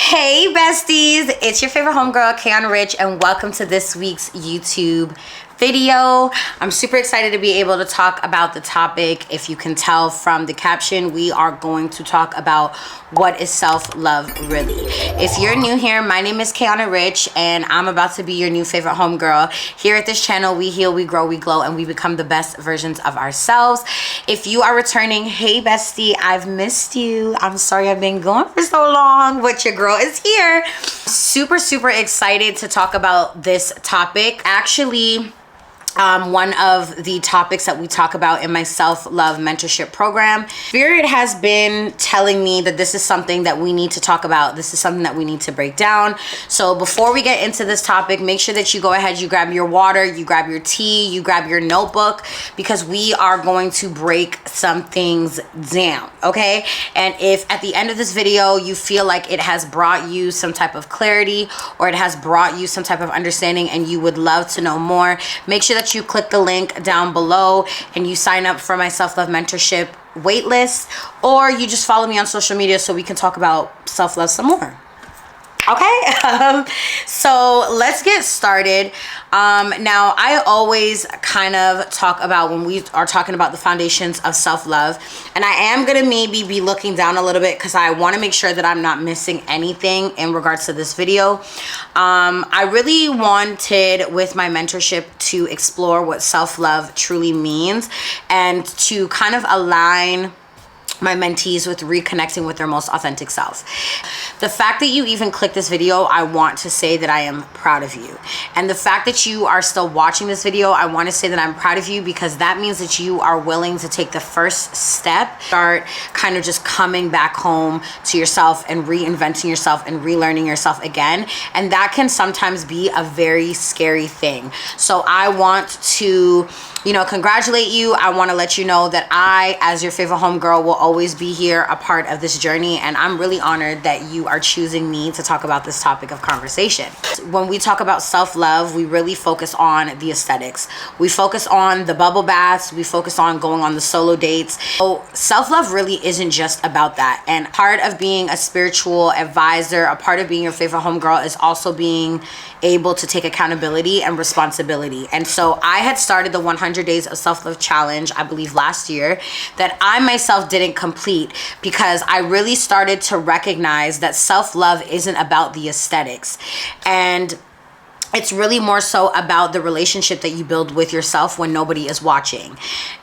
Hey besties, it's your favorite homegirl, KAYANARICH, and welcome to this week's YouTube video. I'm super excited to be able to talk about the topic. If you can tell from the caption, we are going to talk about what is self-love really. If you're new here, my name is KAYANARICH and I'm about to be your new favorite homegirl. Here at this channel, we heal, we grow, we glow, and we become the best versions of ourselves. If you are returning, hey bestie, I've missed you. I'm sorry I've been gone for so long, but your girl is here. Super excited to talk about this topic. Actually, one of the topics that we talk about in my self-love mentorship program. Spirit has been telling me that this is something that we need to talk about. This is something that we need to break down. So before we get into this topic, make sure that you go ahead, you grab your water, you grab your tea, you grab your notebook, because we are going to break some things down, okay? And if at the end of this video, you feel like it has brought you some type of clarity or it has brought you some type of understanding and you would love to know more, make sure that you click the link down below and you sign up for my self-love mentorship waitlist, or you just follow me on social media so we can talk about self-love some more. Okay, so let's get started. Now, I always kind of talk about when we are talking about the foundations of self-love, and I am going to maybe be looking down a little bit because I want to make sure that I'm not missing anything in regards to this video. I really wanted with my mentorship to explore what self-love truly means and to kind of align my mentees with reconnecting with their most authentic self. The fact that you even clicked this video, I want to say that I am proud of you. And the fact that you are still watching this video, I want to say that I'm proud of you, because that means that you are willing to take the first step, start kind of just coming back home to yourself and reinventing yourself and relearning yourself again. And that can sometimes be a very scary thing. So I want to, congratulate you. I want to let you know that I, as your favorite homegirl, will always be here, a part of this journey. And I'm really honored that you are choosing me to talk about this topic of conversation. When we talk about self-love, we really focus on the aesthetics. We focus on the bubble baths. We focus on going on the solo dates. So self-love really isn't just about that. And part of being a spiritual advisor, a part of being your favorite homegirl, is also being able to take accountability and responsibility. And so I had started the 100 days of self-love challenge, I believe last year, that I myself didn't complete because I really started to recognize that self-love isn't about the aesthetics. And it's really more so about the relationship that you build with yourself when nobody is watching.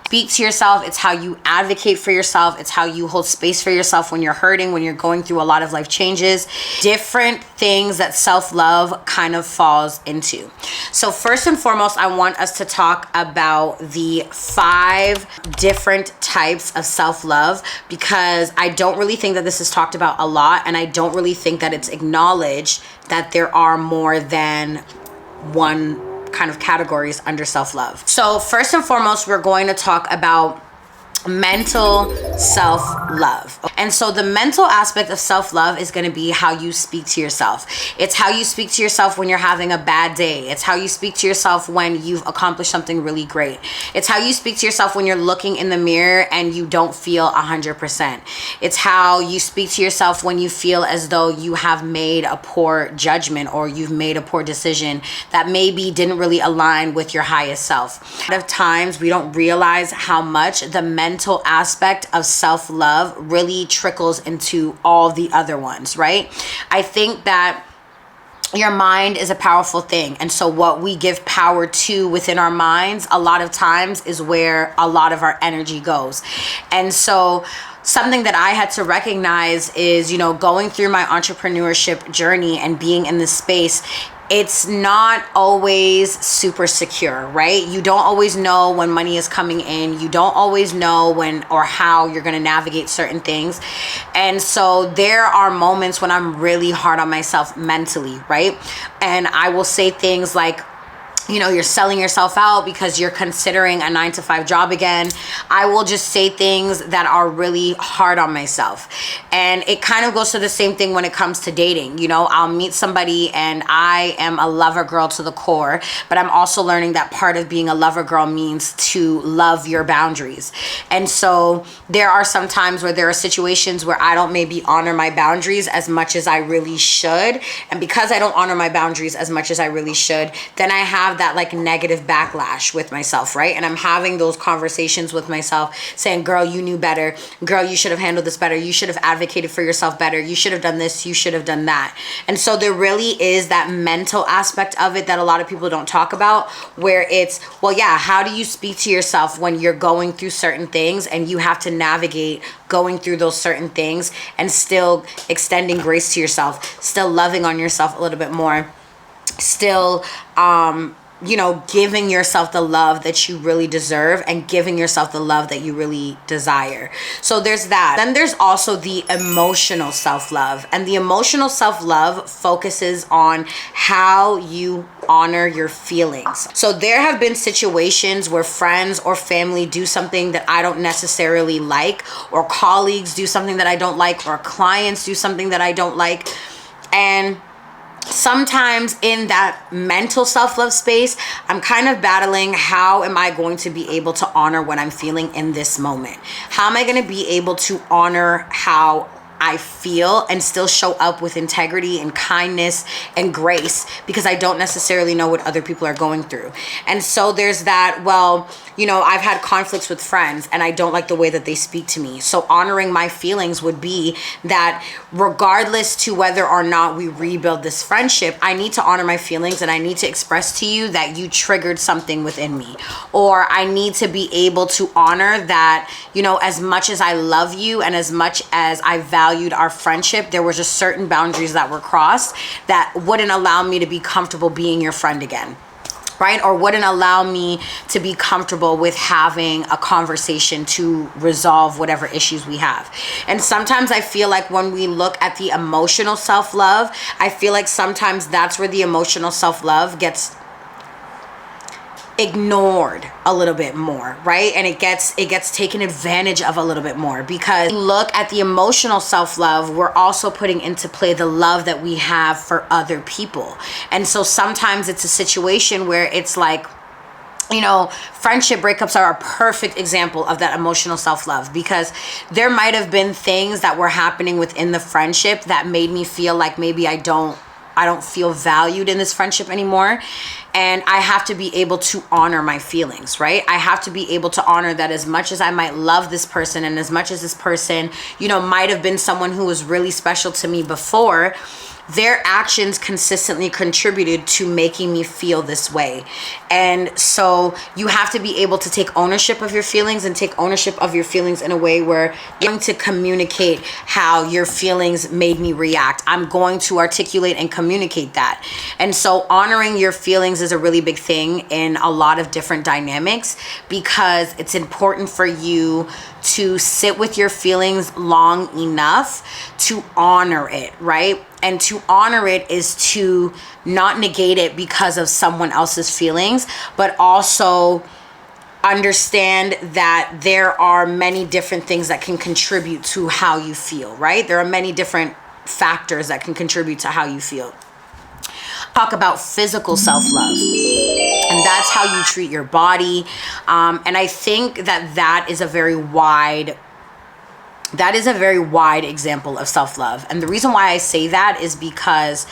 Speak to yourself. It's how you advocate for yourself. It's how you hold space for yourself when you're hurting, when you're going through a lot of life changes, different things that self-love kind of falls into. So first and foremost, I want us to talk about the 5 different types of self-love, because I don't really think that this is talked about a lot, and I don't really think that it's acknowledged that there are more than one kind of categories under self-love. So first and foremost, we're going to talk about mental self-love. And so the mental aspect of self-love is going to be how you speak to yourself. It's how you speak to yourself when you're having a bad day. It's how you speak to yourself when you've accomplished something really great. It's how you speak to yourself when you're looking in the mirror and you don't feel 100%. It's how you speak to yourself when you feel as though you have made a poor judgment or you've made a poor decision that maybe didn't really align with your highest self. A lot of times we don't realize how much the mental aspect of self-love really trickles into all the other ones, right? I think that your mind is a powerful thing. And so what we give power to within our minds, a lot of times, is where a lot of our energy goes. And so something that I had to recognize is, going through my entrepreneurship journey and being in this space, it's not always super secure, right? You don't always know when money is coming in. You don't always know when or how you're going to navigate certain things. And so there are moments when I'm really hard on myself mentally, right? And I will say things like, you know, you're selling yourself out because you're considering a 9-to-5 job again. I will just say things that are really hard on myself. And it kind of goes to the same thing when it comes to dating. You know, I'll meet somebody and I am a lover girl to the core, but I'm also learning that part of being a lover girl means to love your boundaries. And so there are some times where there are situations where I don't maybe honor my boundaries as much as I really should. And because I don't honor my boundaries as much as I really should, then I have that like negative backlash with myself, right? And I'm having those conversations with myself saying, girl, you knew better. Girl, you should have handled this better. You should have advocated for yourself better. You should have done this. You should have done that. And so there really is that mental aspect of it that a lot of people don't talk about, where it's, well, yeah, how do you speak to yourself when you're going through certain things and you have to navigate going through those certain things and still extending grace to yourself, still loving on yourself a little bit more, still, you know, giving yourself the love that you really deserve and giving yourself the love that you really desire. So there's that. Then there's also the emotional self-love. And the emotional self-love focuses on how you honor your feelings. So there have been situations where friends or family do something that I don't necessarily like, or colleagues do something that I don't like, or clients do something that I don't like. And sometimes in that mental self-love space, I'm kind of battling, how am I going to be able to honor what I'm feeling in this moment? How am I going to be able to honor how I feel and still show up with integrity and kindness and grace, because I don't necessarily know what other people are going through. And so there's that, well, you know, I've had conflicts with friends and I don't like the way that they speak to me. So honoring my feelings would be that regardless to whether or not we rebuild this friendship, I need to honor my feelings and I need to express to you that you triggered something within me. Or I need to be able to honor that, you know, as much as I love you and as much as I valued our friendship, there was just certain boundaries that were crossed that wouldn't allow me to be comfortable being your friend again. Right? Or wouldn't allow me to be comfortable with having a conversation to resolve whatever issues we have. And sometimes I feel like when we look at the emotional self-love, I feel like sometimes that's where the emotional self-love gets ignored a little bit more, right? And it gets taken advantage of a little bit more, because look at the emotional self-love, we're also putting into play the love that we have for other people. And so sometimes it's a situation where it's like, you know, friendship breakups are a perfect example of that emotional self-love, because there might have been things that were happening within the friendship that made me feel like maybe I don't feel valued in this friendship anymore. And I have to be able to honor my feelings, right? I have to be able to honor that as much as I might love this person and as much as this person, you know, might have been someone who was really special to me before, their actions consistently contributed to making me feel this way. And so you have to be able to take ownership of your feelings, and take ownership of your feelings in a way where you're going to communicate how your feelings made me react. I'm going to articulate and communicate that. And so honoring your feelings is a really big thing in a lot of different dynamics, because it's important for you to sit with your feelings long enough to honor it, right? And to honor it is to not negate it because of someone else's feelings, but also understand that there are many different things that can contribute to how you feel, right? There are many different factors that can contribute to how you feel. Talk about physical self-love, and that's how you treat your body. And I think that is a very wide example of self-love. And the reason why I say that is because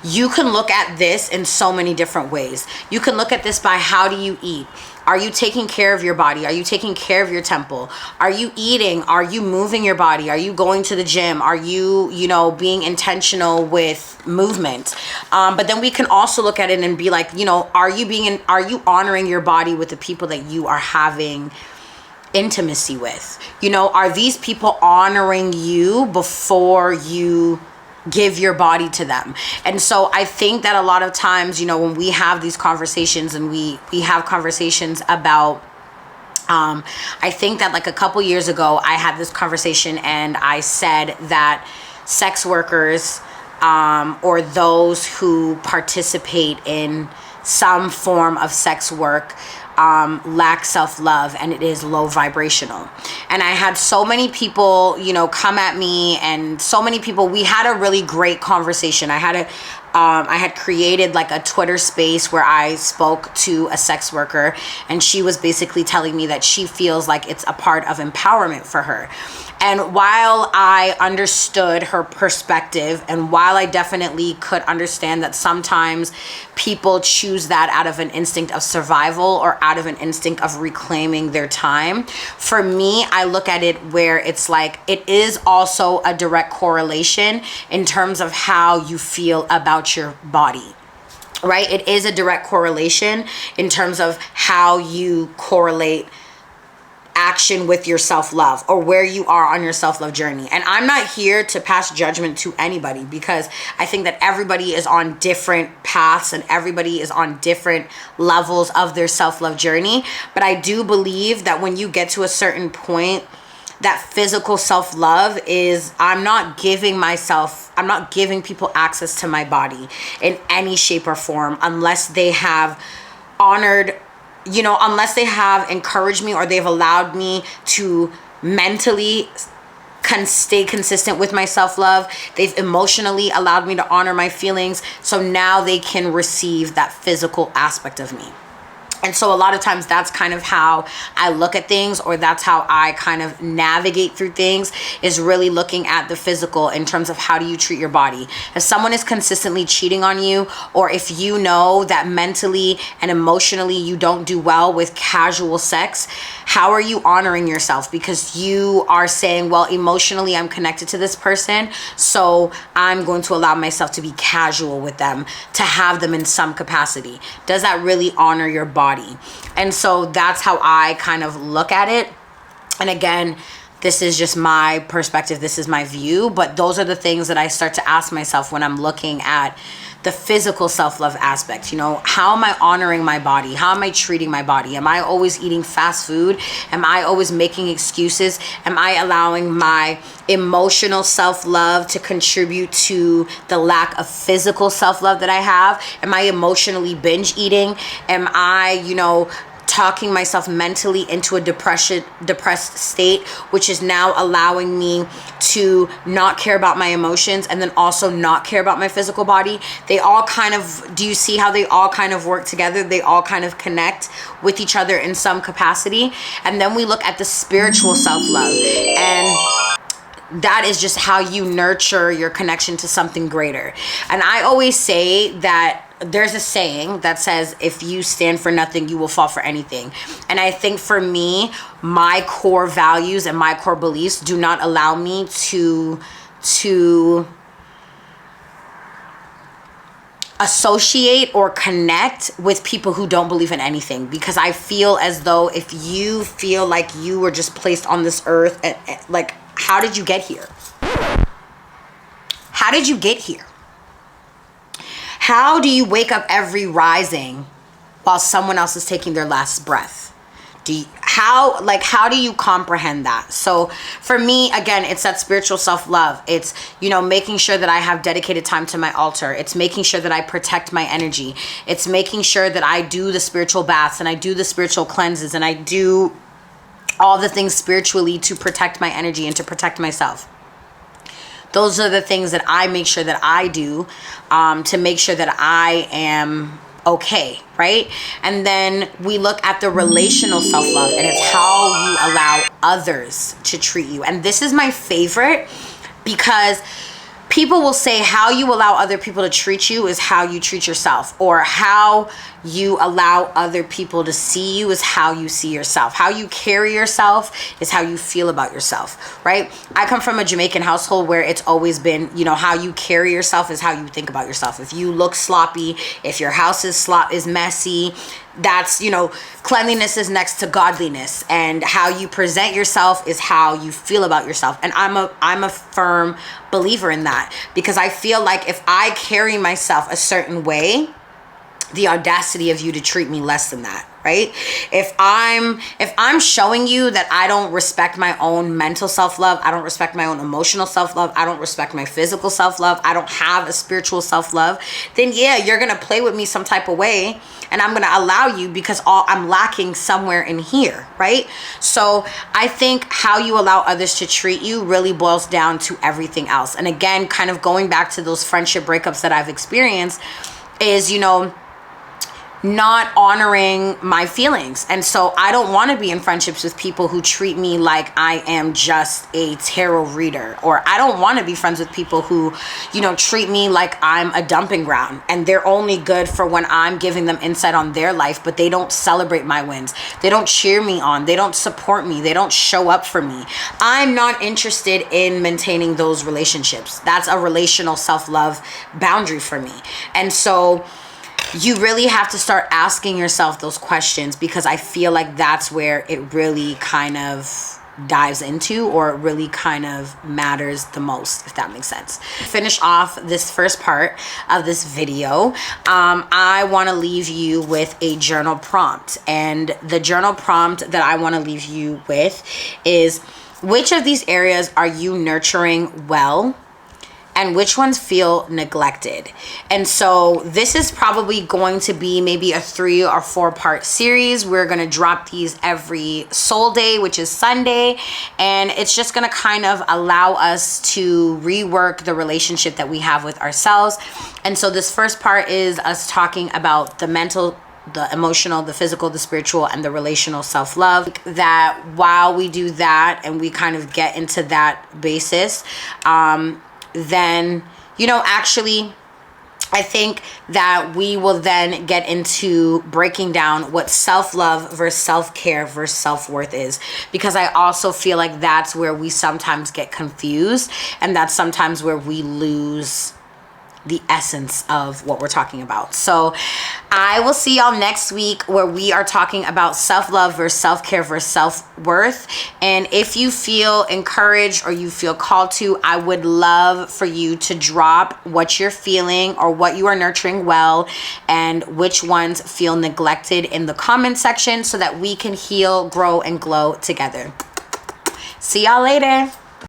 you can look at this in so many different ways. You can look at this by, how do you eat? Are you taking care of your body? Are you taking care of your temple? Are you eating? Are you moving your body? Are you going to the gym? Are you, being intentional with movement? But then we can also look at it and be like, are you honoring your body with the people that you are having intimacy with? Are these people honoring you before you give your body to them? And so I think that a lot of times, when we have these conversations and we have conversations about, I think that like a couple years ago, I had this conversation and I said that sex workers, or those who participate in some form of sex work lack self-love, and it is low vibrational. And I had so many people, come at me, and so many people, we had a really great conversation. I had created like a Twitter space where I spoke to a sex worker, and she was basically telling me that she feels like it's a part of empowerment for her. And while I understood her perspective, and while I definitely could understand that sometimes people choose that out of an instinct of survival or out of an instinct of reclaiming their time, for me, I look at it where it's like it is also a direct correlation in terms of how you feel about your body. Right? It is a direct correlation in terms of how you correlate action with your self-love, or where you are on your self-love journey. And I'm not here to pass judgment to anybody, because I think that everybody is on different paths and everybody is on different levels of their self-love journey. But I do believe that when you get to a certain point, that physical self-love is, I'm not giving people access to my body in any shape or form unless they have honored, unless they have encouraged me, or they've allowed me to mentally stay consistent with my self-love. They've emotionally allowed me to honor my feelings, so now they can receive that physical aspect of me. And so a lot of times that's kind of how I look at things, or that's how I kind of navigate through things, is really looking at the physical in terms of how do you treat your body. If someone is consistently cheating on you, or if you know that mentally and emotionally you don't do well with casual sex, how are you honoring yourself? Because you are saying, well, emotionally I'm connected to this person, so I'm going to allow myself to be casual with them, to have them in some capacity. Does that really honor your body? And so that's how I kind of look at it. And again, this is just my perspective, this is my view, but those are the things that I start to ask myself when I'm looking at the physical self-love aspect. How am I honoring my body? How am I treating my body? Am I always eating fast food? Am I always making excuses? Am I allowing my emotional self-love to contribute to the lack of physical self-love that I have? Am I emotionally binge eating? Am I, talking myself mentally into a depressed state, which is now allowing me to not care about my emotions and then also not care about my physical body? They all kind of, do you see how they all kind of work together? They all kind of connect with each other in some capacity. And then we look at the spiritual self-love, and that is just how you nurture your connection to something greater. And I always say that there's a saying that says, if you stand for nothing, you will fall for anything. And I think for me, my core values and my core beliefs do not allow me to associate or connect with people who don't believe in anything, because I feel as though if you feel like you were just placed on this earth, like, how did you get here? How did you get here? How do you wake up every rising while someone else is taking their last breath? How do you comprehend that? So for me, again, it's that spiritual self-love. It's, making sure that I have dedicated time to my altar. It's making sure that I protect my energy. It's making sure that I do the spiritual baths and I do the spiritual cleanses and I do all the things spiritually to protect my energy and to protect myself. Those are the things that I make sure that I do to make sure that I am okay, right? And then we look at the relational self-love, and it's how you allow others to treat you. And this is my favorite, because people will say how you allow other people to treat you is how you treat yourself, or how you allow other people to see you is how you see yourself. How you carry yourself is how you feel about yourself, right? I come from a Jamaican household where it's always been, how you carry yourself is how you think about yourself. If you look sloppy, if your house is messy, that's, cleanliness is next to godliness, and how you present yourself is how you feel about yourself. And I'm a firm believer in that, because I feel like if I carry myself a certain way, the audacity of you to treat me less than that, right? If I'm showing you that I don't respect my own mental self-love, I don't respect my own emotional self-love, I don't respect my physical self-love, I don't have a spiritual self-love, then yeah, you're gonna play with me some type of way, and I'm gonna allow you because I'm lacking somewhere in here, right? So I think how you allow others to treat you really boils down to everything else. And again, kind of going back to those friendship breakups that I've experienced is, not honoring my feelings. And so I don't want to be in friendships with people who treat me like I am just a tarot reader, or I don't want to be friends with people who, treat me like I'm a dumping ground and they're only good for when I'm giving them insight on their life, but they don't celebrate my wins. They don't cheer me on. They don't support me. They don't show up for me. I'm not interested in maintaining those relationships. That's a relational self-love boundary for me. And so you really have to start asking yourself those questions, because I feel like that's where it really kind of dives into, or it really kind of matters the most, if that makes sense. Finish off this first part of this video. I want to leave you with a journal prompt, and the journal prompt that I want to leave you with is, which of these areas are you nurturing well, and which ones feel neglected? And so this is probably going to be maybe a 3 or 4 part series. We're going to drop these every soul day, which is Sunday. And it's just going to kind of allow us to rework the relationship that we have with ourselves. And so this first part is us talking about the mental, the emotional, the physical, the spiritual, and the relational self-love. That while we do that and we kind of get into that basis, then, actually, I think that we will then get into breaking down what self-love versus self-care versus self-worth is, because I also feel like that's where we sometimes get confused, and that's sometimes where we lose the essence of what we're talking about. So I will see y'all next week, where we are talking about self-love versus self-care versus self-worth. And if you feel encouraged or you feel called to, I would love for you to drop what you're feeling or what you are nurturing well, and which ones feel neglected in the comment section, so that we can heal, grow, and glow together. See y'all later.